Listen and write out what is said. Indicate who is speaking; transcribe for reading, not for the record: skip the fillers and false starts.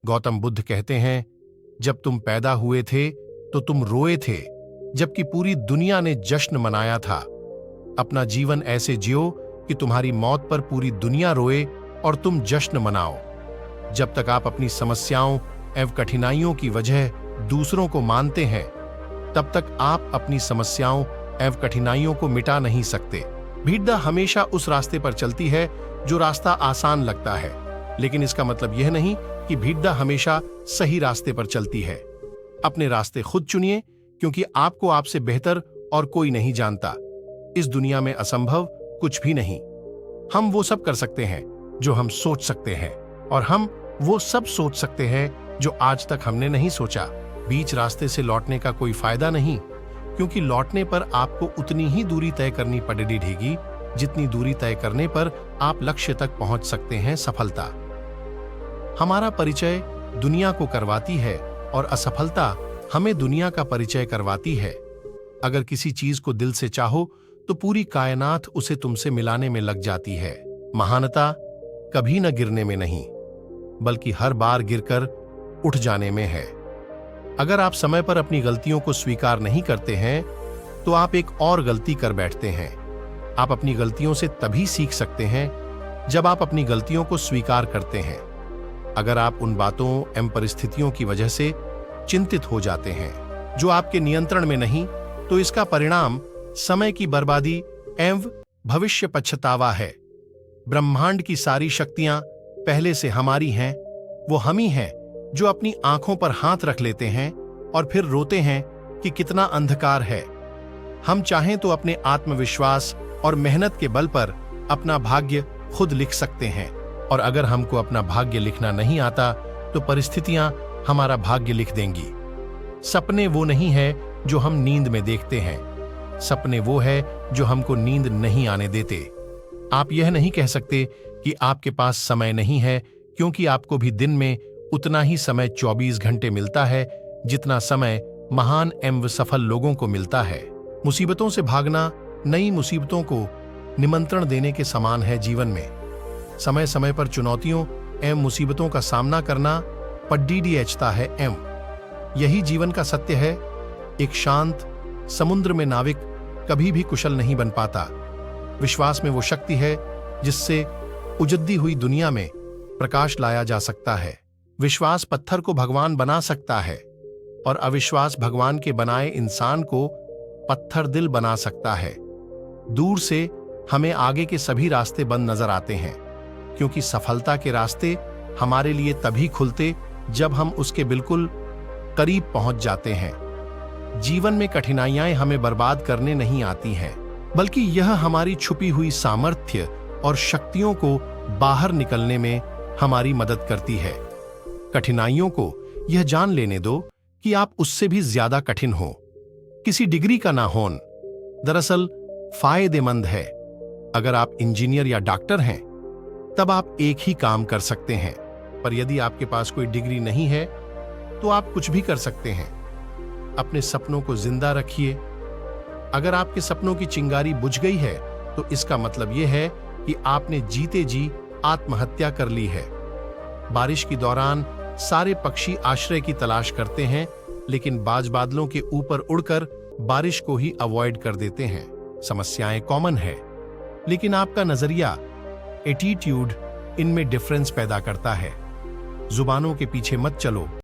Speaker 1: गौतम बुद्ध कहते हैं, जब तुम पैदा हुए थे तो तुम रोए थे, जबकि पूरी दुनिया ने जश्न मनाया था। अपना जीवन ऐसे जियो कि तुम्हारी मौत पर पूरी दुनिया रोए और तुम जश्न मनाओ। जब तक आप अपनी समस्याओं एवं कठिनाइयों की वजह दूसरों को मानते हैं, तब तक आप अपनी समस्याओं एवं कठिनाइयों को मिटा नहीं सकते। भीड़ हमेशा उस रास्ते पर चलती है जो रास्ता आसान लगता है, लेकिन इसका मतलब यह नहीं कि भीड़ हमेशा सही रास्ते पर चलती है। अपने रास्ते खुद चुनिए, क्योंकि आपको आपसे बेहतर और कोई नहीं जानता। इस दुनिया में असंभव कुछ भी नहीं। हम वो सब कर सकते हैं जो हम सोच सकते हैं, और हम वो सब सोच सकते हैं जो आज तक हमने नहीं सोचा। बीच रास्ते से लौटने का कोई फायदा नहीं, क्योंकि लौटने पर आपको उतनी ही दूरी तय करनी पड़ेगी जितनी दूरी तय करने पर आप लक्ष्य तक पहुंच सकते हैं। सफलता हमारा परिचय दुनिया को करवाती है और असफलता हमें दुनिया का परिचय करवाती है। अगर किसी चीज को दिल से चाहो तो पूरी कायनात उसे तुमसे मिलाने में लग जाती है। महानता कभी न गिरने में नहीं, बल्कि हर बार गिरकर उठ जाने में है। अगर आप समय पर अपनी गलतियों को स्वीकार नहीं करते हैं तो आप एक और गलती कर बैठते हैं। आप अपनी गलतियों से तभी सीख सकते हैं जब आप अपनी गलतियों को स्वीकार करते हैं। अगर आप उन बातों एवं परिस्थितियों की वजह से चिंतित हो जाते हैं जो आपके नियंत्रण में नहीं, तो इसका परिणाम समय की बर्बादी एवं भविष्य पछतावा है। ब्रह्मांड की सारी शक्तियां पहले से हमारी हैं। वो हम ही हैं जो अपनी आंखों पर हाथ रख लेते हैं और फिर रोते हैं कि कितना अंधकार है। हम चाहें तो अपने आत्मविश्वास और मेहनत के बल पर अपना भाग्य खुद लिख सकते हैं, और अगर हमको अपना भाग्य लिखना नहीं आता तो परिस्थितियां हमारा भाग्य लिख देंगी। सपने वो नहीं है जो हम नींद में देखते हैं, सपने वो है जो हमको नींद नहीं आने देते। आप यह नहीं कह सकते कि आपके पास समय नहीं है, क्योंकि आपको भी दिन में उतना ही समय 24 घंटे मिलता है जितना समय महान एवं सफल लोगों को मिलता है। मुसीबतों से भागना नई मुसीबतों को निमंत्रण देने के समान है। जीवन में समय समय पर चुनौतियों एवं मुसीबतों का सामना करना पड्डीडीएचता है एवं यही जीवन का सत्य है। एक शांत समुद्र में नाविक कभी भी कुशल नहीं बन पाता। विश्वास में वो शक्ति है जिससे उजद्दी हुई दुनिया में प्रकाश लाया जा सकता है। विश्वास पत्थर को भगवान बना सकता है, और अविश्वास भगवान के बनाए इंसान को पत्थर दिल बना सकता है। दूर से हमें आगे के सभी रास्ते बंद नजर आते हैं, क्योंकि सफलता के रास्ते हमारे लिए तभी खुलते जब हम उसके बिल्कुल करीब पहुंच जाते हैं। जीवन में कठिनाइयां हमें बर्बाद करने नहीं आती हैं, बल्कि यह हमारी छुपी हुई सामर्थ्य और शक्तियों को बाहर निकलने में हमारी मदद करती है। कठिनाइयों को यह जान लेने दो कि आप उससे भी ज्यादा कठिन हो। किसी डिग्री का ना होन दरअसल फायदेमंद है। अगर आप इंजीनियर या डॉक्टर हैं तब आप एक ही काम कर सकते हैं, पर यदि आपके पास कोई डिग्री नहीं है तो आप कुछ भी कर सकते हैं। अपने सपनों को जिंदा रखिए। अगर आपके सपनों की चिंगारी बुझ गई है तो इसका मतलब यह है कि आपने जीते जी आत्महत्या कर ली है। बारिश के दौरान सारे पक्षी आश्रय की तलाश करते हैं, लेकिन बाज बादलों के ऊपर उड़कर बारिश को ही अवॉइड कर देते हैं। समस्याएं कॉमन है, लेकिन आपका नजरिया, एटीट्यूड इनमें डिफरेंस पैदा करता है। जुबानों के पीछे मत चलो,